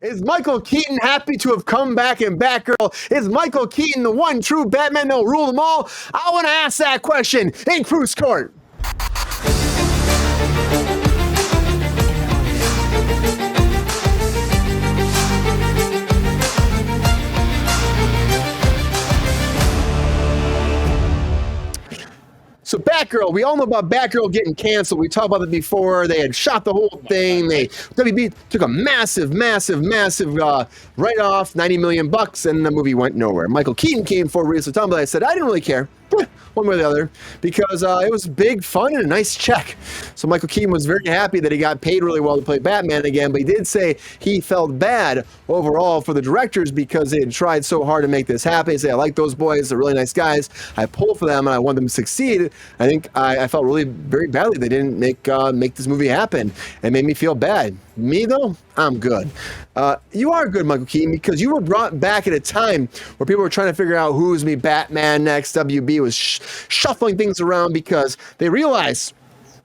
Is Michael Keaton happy to have come back in Batgirl? Is Michael Keaton the one true Batman that'll rule them all? I want to ask that question in Kruse Court. So Batgirl, we all know about Batgirl getting canceled. We talked about it before. They had shot the whole thing. WB took a massive write-off, $90 million, and the movie went nowhere. Michael Keaton came forward recently, but I said I didn't really care. One way or the other, because it was big fun and a nice check. So Michael Keaton was very happy that he got paid really well to play Batman again, but he did say he felt bad overall for the directors because they had tried so hard to make this happen. He said, I like those boys, they're really nice guys. I pulled for them and I want them to succeed. I think I felt really very badly they didn't make this movie happen. It made me feel bad. Me, though, I'm good. You are good, Michael Keaton, because you were brought back at a time where people were trying to figure out who's going to be Batman next. WB was shuffling things around because they realized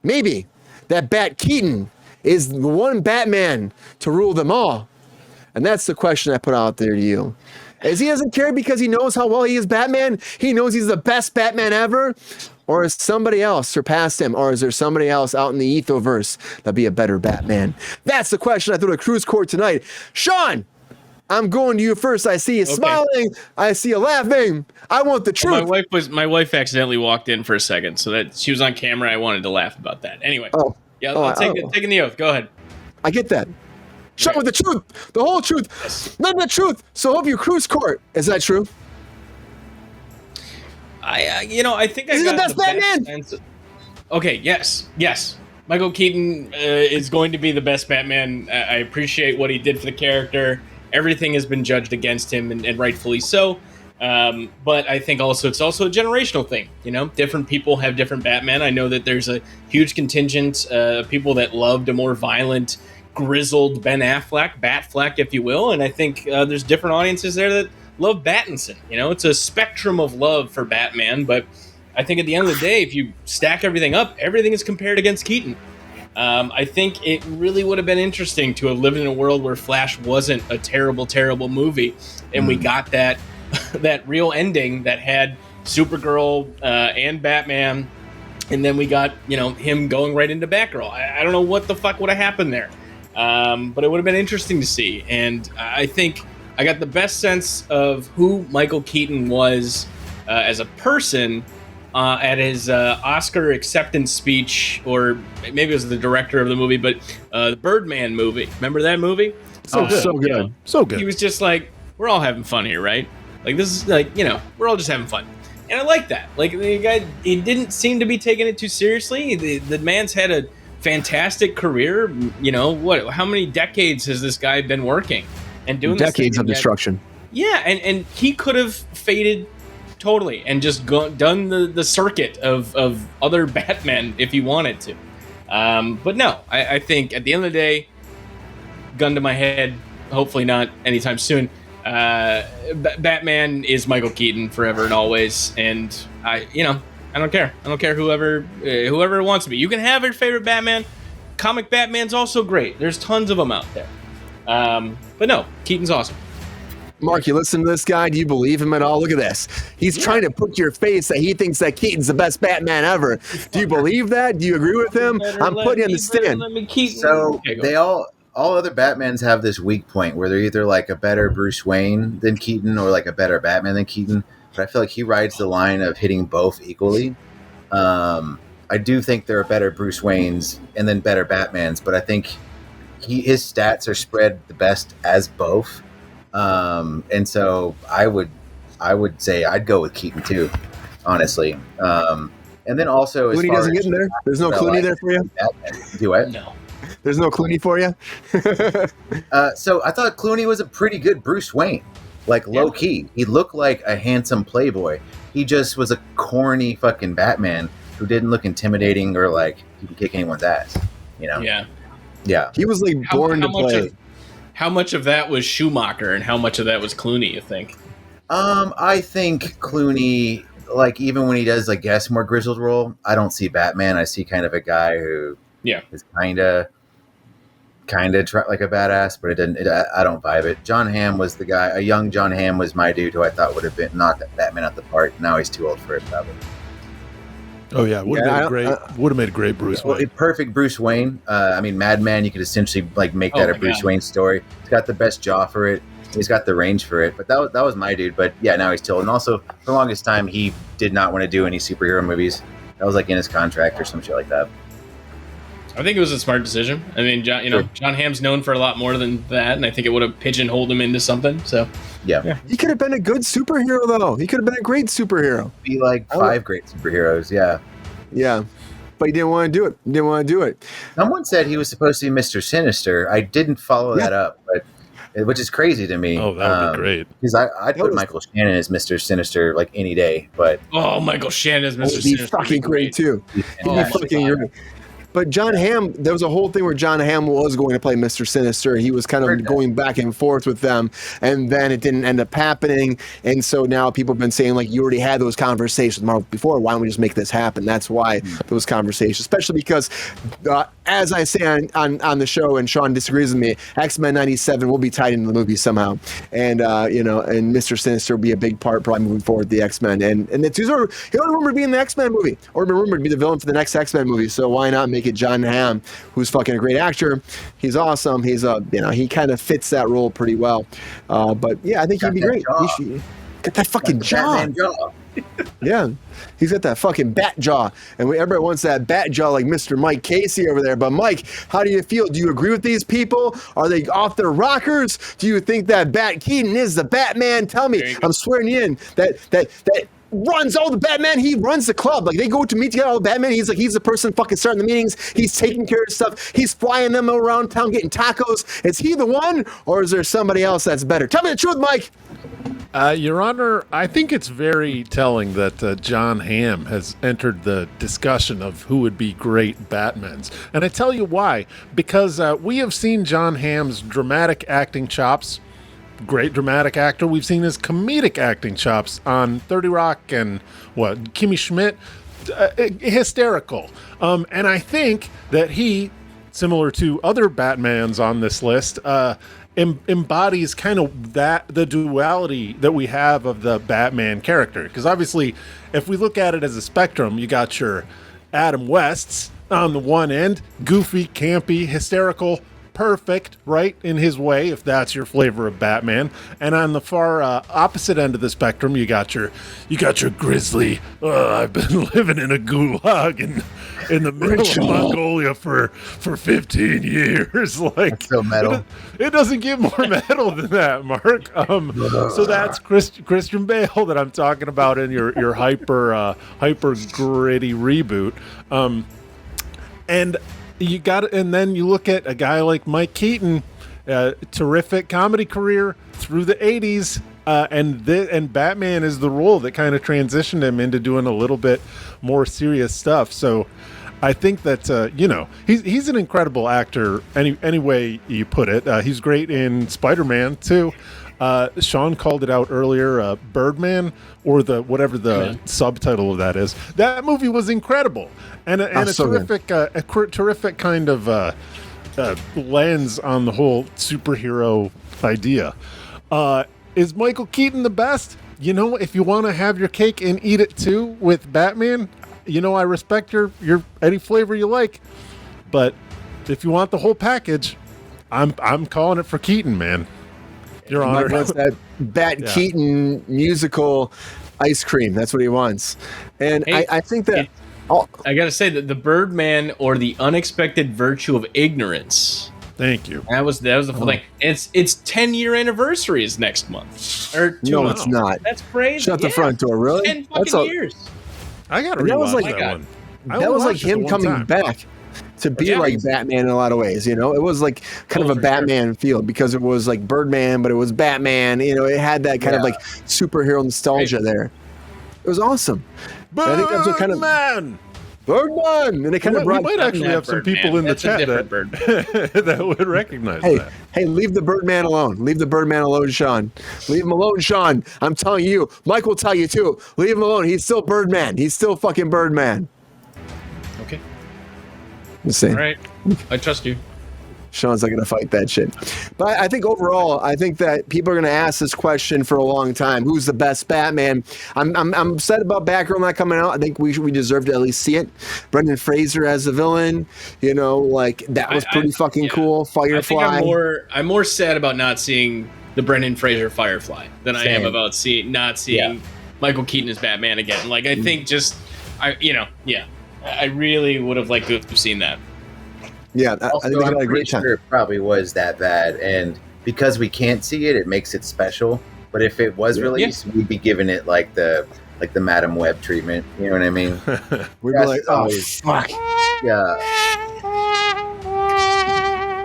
maybe that Bat Keaton is the one Batman to rule them all. And that's the question I put out there to you. Is he doesn't care because he knows how well he is Batman? He knows he's the best Batman ever? Or has somebody else surpassed him? Or is there somebody else out in the ethoverse that'd be a better Batman? That's the question I threw to Kruse Court tonight. Sean, I'm going to you first. I see you smiling. I see you laughing. I want the truth. Well, my wife accidentally walked in for a second, so that she was on camera. I wanted to laugh about that. Anyway, taking the oath. Go ahead. I get that. Sean with the truth, the whole truth, yes. None of the truth. So hope you Kruse Court. Is that true? I think is he the best Batman? Okay, yes. Michael Keaton is going to be the best Batman. I appreciate what he did for the character. Everything has been judged against him, and rightfully so. But I think it's also a generational thing. Different people have different Batman. I know that there's a huge contingent of people that loved a more violent, grizzled Ben Affleck, Batfleck, if you will. And I think there's different audiences there that love Battinson. It's a spectrum of love for Batman, but I think at the end of the day, if you stack everything up, everything is compared against Keaton. I think it really would have been interesting to have lived in a world where Flash wasn't a terrible, terrible movie, and we got that real ending that had Supergirl and Batman, and then we got him going right into Batgirl. I don't know what the fuck would have happened there, but it would have been interesting to see, and I think I got the best sense of who Michael Keaton was as a person at his Oscar acceptance speech, or maybe it was the director of the movie, but the Birdman movie. Remember that movie? So good. So good. He was just like, we're all having fun here, right? Like, this is like, we're all just having fun. And I like that. Like, the guy, he didn't seem to be taking it too seriously. The man's had a fantastic career. How many decades has this guy been working and doing decades of destruction? Yeah, and he could have faded totally and just done the circuit of other Batmen if he wanted to. But no, I think at the end of the day, gun to my head, hopefully not anytime soon, Batman is Michael Keaton forever and always. And I don't care. I don't care whoever wants to be. You can have your favorite Batman. Comic Batman's also great. There's tons of them out there. But no, Keaton's awesome. Mark, you listen to this guy. Do you believe him at all? Look at this. He's trying to put your face that he thinks that Keaton's the best Batman ever. Do you believe that? Do you agree with him? I'm putting you on the stand. So they all other Batmans have this weak point where they're either like a better Bruce Wayne than Keaton or like a better Batman than Keaton. But I feel like he rides the line of hitting both equally. I do think there are better Bruce Waynes and then better Batmans, but I think his stats are spread the best as both. And so I would say I'd go with Keaton too, honestly. And then also, Clooney doesn't get in there. There's no Clooney there for you. Do what? No. There's no Clooney for you. So I thought Clooney was a pretty good Bruce Wayne, like low key. He looked like a handsome playboy. He just was a corny fucking Batman who didn't look intimidating or like he could kick anyone's ass. Yeah. Yeah. He was like born to play. How much of that was Schumacher and how much of that was Clooney, you think? I think Clooney, like, even when he does, I guess, more grizzled role, I don't see Batman. I see kind of a guy who is kind of kind of like a badass, but it didn't. I don't vibe it. John Hamm was the guy. A young John Hamm was my dude, who I thought would have been knocked Batman out the park. Now he's too old for it, probably. Oh yeah, would have made a great Bruce Wayne. Well, perfect Bruce Wayne. I mean, Madman. You could essentially like make that a Bruce Wayne story. He's got the best jaw for it. He's got the range for it. But that was my dude. But yeah, now he's too old. And also, for the longest time, he did not want to do any superhero movies. That was like in his contract or some shit like that. I think it was a smart decision. I mean, John Hamm's known for a lot more than that, and I think it would have pigeonholed him into something. So, yeah. He could have been a good superhero, though. He could have been a great superhero. Be like 5 great superheroes, yeah. Yeah, but he didn't want to do it. Someone said he was supposed to be Mr. Sinister. I didn't follow that up, which is crazy to me. Oh, that would be great. Because I'd put Michael Shannon as Mr. Sinister like any day. But Michael Shannon as Mr. Sinister would be fucking great too. He'd be fucking great. But John Hamm, there was a whole thing where John Hamm was going to play Mr. Sinister. He was kind of going back and forth with them, and then it didn't end up happening. And so now people have been saying, like, you already had those conversations with Marvel before. Why don't we just make this happen? That's why those conversations, especially because, as I say on the show, and Sean disagrees with me, X-Men 97 will be tied into the movie somehow. And, and Mr. Sinister will be a big part probably moving forward the X-Men. And he'll rumored to be in the X-Men movie, or been rumored to be the villain for the next X-Men movie. So why not make it John Hamm, who's fucking a great actor? He's awesome. He's he kind of fits that role pretty well. But yeah, I think he'd be great. He should get that fucking jaw. Yeah, he's got that fucking bat jaw, and everybody wants that bat jaw like Mr. Mike Casey over there. But Mike, how do you feel? Do you agree with these people? Are they off their rockers? Do you think that Bat Keaton is the Batman? Tell me. I'm swearing you in that runs all the Batman. He runs the club. Like, they go to meet together, all the Batman. He's the person fucking starting the meetings. He's taking care of stuff. He's flying them around town getting tacos. Is he the one, or is there somebody else that's better? Tell me the truth, Mike. Your Honor, I think it's very telling that John Hamm has entered the discussion of who would be great Batmans. And I tell you why. Because we have seen John Hamm's dramatic acting chops. Great dramatic actor. We've seen his comedic acting chops on 30 Rock and Kimmy Schmidt. Hysterical. And I think that he, similar to other Batmans on this list, embodies kind of the duality that we have of the Batman character. Because obviously, if we look at it as a spectrum, you got your Adam Wests on the one end, goofy, campy, hysterical, perfect, right, in his way, if that's your flavor of Batman. And on the far opposite end of the spectrum, you got your grizzly. I've been living in a gulag in the middle of Mongolia for 15 years. Like, that's so metal. It doesn't get more metal than that, Mark. So that's Christian Bale that I'm talking about in your hyper gritty reboot. And then you look at a guy like Mike Keaton, terrific comedy career through the 80s, and Batman is the role that kind of transitioned him into doing a little bit more serious stuff. So I think that he's an incredible actor any way you put it. He's great in Spider-Man too. Sean called it out earlier, Birdman, or whatever the subtitle of that is. That movie was incredible, and a terrific kind of lens on the whole superhero idea. Is Michael Keaton the best? If you want to have your cake and eat it too with Batman, I respect your any flavor you like, but if you want the whole package, I'm calling it for Keaton, man. Your Honor. Mike wants that Keaton musical ice cream. That's what he wants. And I think that... I got to say that the Birdman, or the unexpected virtue of ignorance. Thank you. That was the full thing. It's 10-year anniversary is next month. Or 2 months. It's not. That's crazy. Shut the front door, really? 10 fucking years. I got to rewatch that one. That was like him coming back to be like Batman in a lot of ways. It was like kind of a Batman feel, because it was like Birdman, but it was Batman. It had that kind of like superhero nostalgia there. It was awesome. Birdman! I think that's what kind of Birdman, and it kind of brought. We might actually have some people in the chat that would recognize that. Hey, leave the Birdman alone. Leave the Birdman alone, Sean. Leave him alone, Sean. I'm telling you. Mike will tell you too. Leave him alone. He's still Birdman. He's still fucking Birdman. Okay. All right. I trust you. Sean's not going to fight that shit. But I think overall, I think that people are going to ask this question for a long time. Who's the best Batman? I'm upset about Batgirl not coming out. I think we deserve to at least see it. Brendan Fraser as the villain, that was pretty fucking cool. Firefly. I think I'm more sad about not seeing the Brendan Fraser Firefly than I am about not seeing Michael Keaton as Batman again. Like, I think I really would have liked to have seen that. Yeah, also, I think I had a great time. Sure it probably was that bad, and because we can't see it, it makes it special. But if it was released, we'd be giving it like the Madam Web treatment. You know what I mean? We'd be like, oh fuck. Yeah.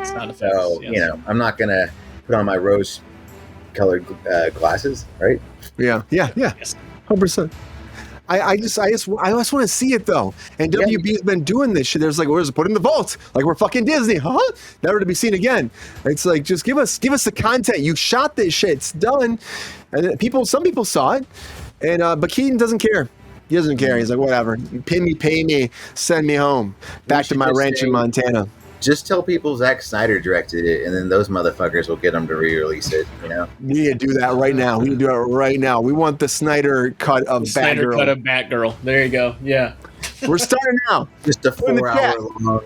It's not effects, So I'm not gonna put on my rose-colored glasses, right? Yeah, 100%. I just want to see it though. And WB's been doing this shit. There's like, where's it put in the vault? Like we're fucking Disney, huh? Never to be seen again. It's like, just give us the content. You shot this shit. It's done. And some people saw it, and but Keaton doesn't care. He doesn't care. He's like, whatever. Pay me, send me home, back to my ranch in Montana. Just tell people Zack Snyder directed it, and then those motherfuckers will get them to re-release it. We need to do that right now. We need to do it right now. We want the Snyder cut of Batgirl. Snyder cut of Batgirl. There you go. Yeah. We're starting now. Just a 4-hour long.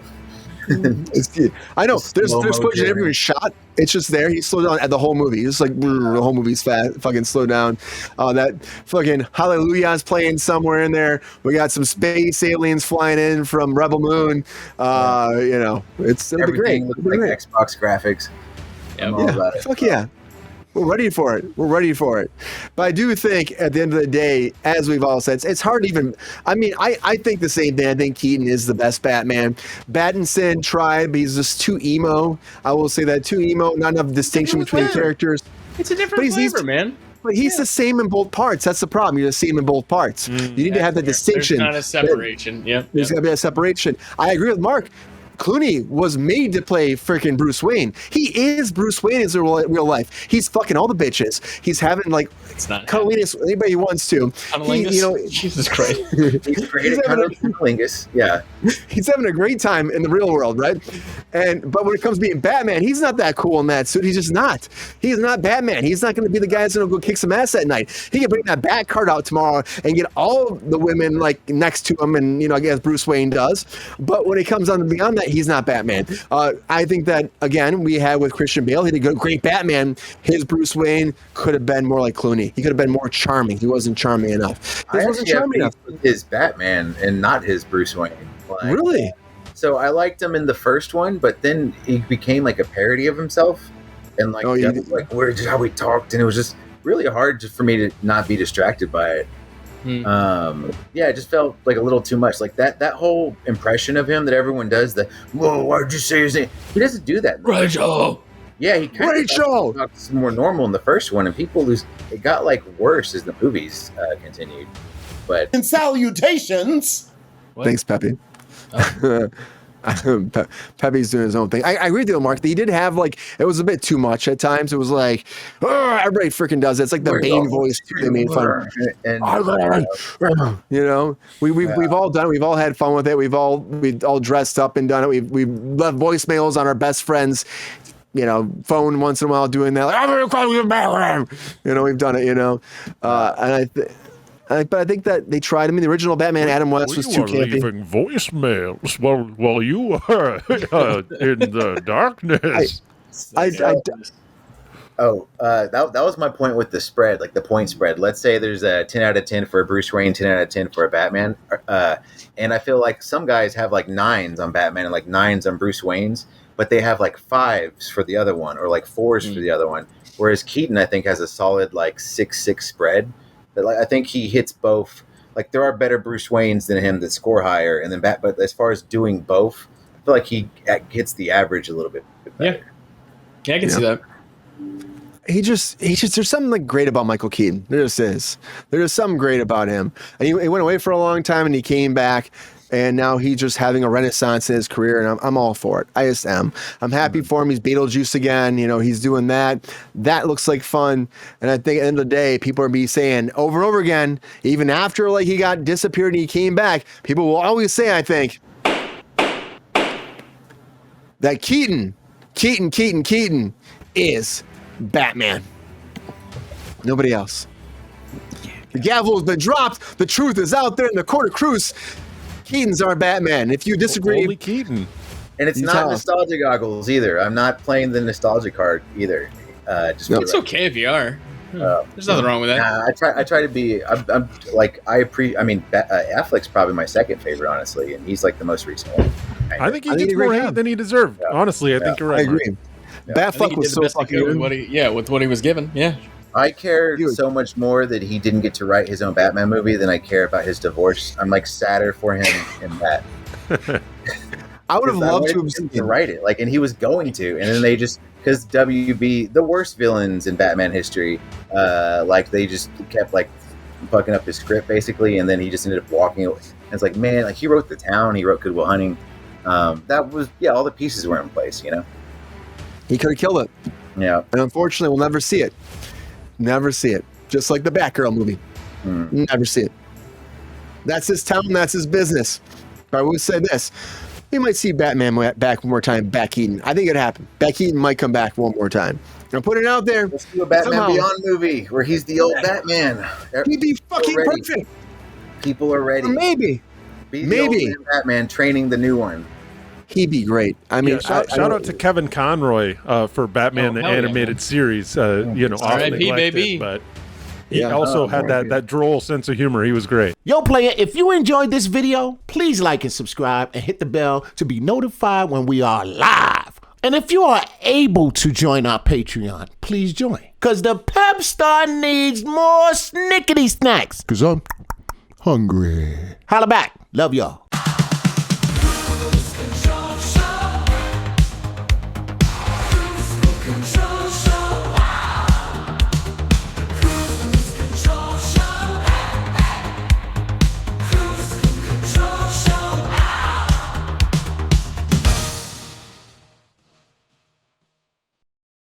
I know. There's footage of everyone shot. It's just there. He slowed down at the whole movie. It's like the whole movie's fucking slowed down. That fucking Hallelujah's playing somewhere in there. We got some space aliens flying in from Rebel Moon. It'll be great. Looks like Xbox graphics. Fuck yeah. We're ready for it. But I do think at the end of the day, as we've all said, it's hard to even. I mean, I think the same thing. I think Keaton is the best Batman. Battinson tried, but he's just too emo. I will say that, too emo. Not enough distinction between characters. It's a different flavor, man. But he's the same in both parts. That's the problem. You're the same in both parts. You need to have that distinction. There's not a separation. There's got to be a separation. I agree with Mark. Clooney was made to play freaking Bruce Wayne. He is Bruce Wayne in real life. He's fucking all the bitches. He's having cunnilingus with anybody he wants to. Jesus Christ. He's great at cunnilingus. Yeah. He's having a great time in the real world, right? But when it comes to being Batman, he's not that cool in that suit. He's just not. He's not Batman. He's not going to be the guy that's going to go kick some ass at night. He can bring that bat card out tomorrow and get all the women next to him, and I guess Bruce Wayne does. But when it comes on beyond that, he's not Batman. I think that, again, we had with Christian Bale, he did a great Batman. His Bruce Wayne could have been more like Clooney. He could have been more charming. He wasn't charming enough. He wasn't charming enough. His Batman and not his Bruce Wayne. Really? So I liked him in the first one, but then he became like a parody of himself. And how we talked, and it was just really hard for me to not be distracted by it. It just felt like a little too much. Like that whole impression of him that everyone does, whoa, why'd you say his name? He doesn't do that. Rachel! Yeah, he kind of got more normal in the first one, and it got worse as the movies continued. But and salutations! What? Thanks, Pepe. Oh. Pepe's doing his own thing. I agree with you, Mark. He did have it was a bit too much at times. It was like, everybody freaking does it. It's like the Bane voice they made fun of. We've all done it. We've all had fun with it. We've all dressed up and done it. We've left voicemails on our best friends, phone once in a while doing that. I'm gonna call you Batman. We've done it. But I think that they tried. I mean, the original Batman, Adam West, was too campy. Leaving voicemails while you were in the darkness. That was my point with the spread, the point spread. Let's say there's a 10 out of 10 for a Bruce Wayne, 10 out of 10 for a Batman. And I feel like some guys have 9s on Batman and 9s on Bruce Wayne's, but they have 5s for the other one or 4s for the other one. Whereas Keaton, I think, has a solid 6-6 spread. I think he hits both. There are better Bruce Waynes than him that score higher, and then but as far as doing both, I feel like he hits the average a little bit better. Yeah, I can see that. He just there's something great about Michael Keaton. There just is. There's something great about him. And he went away for a long time, and he came back. And now he's just having a renaissance in his career, and I'm all for it. I just am. I'm happy for him. He's Beetlejuice again. He's doing that. That looks like fun. And I think at the end of the day, people are be saying over and over again, even after he got disappeared and he came back, people will always say, I think, that Keaton Keaton is Batman. Nobody else. The gavel has been dropped. The truth is out there in the court of Kruse. Keaton's our Batman. If you disagree, Only Keaton. And it's not nostalgia goggles either. I'm not playing the nostalgia card either. It's okay if you are. There's nothing wrong with that. I try to be. I'm like Affleck's probably my second favorite, honestly, and he's like the most recent one. I think he gets more hate than he deserved. Yeah. Honestly, I think you're right. I agree. Batfleck was so fucking good with what he was given. Yeah. I care so much more that he didn't get to write his own Batman movie than I care about his divorce. I'm like sadder for him in that. I would have loved to have seen him write it, and he was going to, and then they just, because WB, the worst villains in Batman history, they just kept fucking up his script basically, and then he just ended up walking away. And it's like, man, he wrote The Town, he wrote Good Will Hunting. That was all the pieces were in place, He could have killed it. Yeah, and unfortunately, we'll never see it. Never see it. Just like the Batgirl movie. Never see it. That's his town. That's his business. But I would say this. We might see Batman back one more time. Keaton. I think it happened. Keaton might come back one more time. I'm putting it out there. Let's do a Batman Beyond movie where he's the old Batman. He'd be fucking perfect. People are ready. Or maybe. Be the old Batman training the new one. He'd be great. I mean, shout out to Kevin Conroy for Batman the animated series. Often neglected, baby. But he also had that droll sense of humor. He was great. Yo, player, if you enjoyed this video, please like and subscribe and hit the bell to be notified when we are live. And if you are able to join our Patreon, please join. Because the Pepestar needs more snickety snacks. Because I'm hungry. Holla back. Love y'all.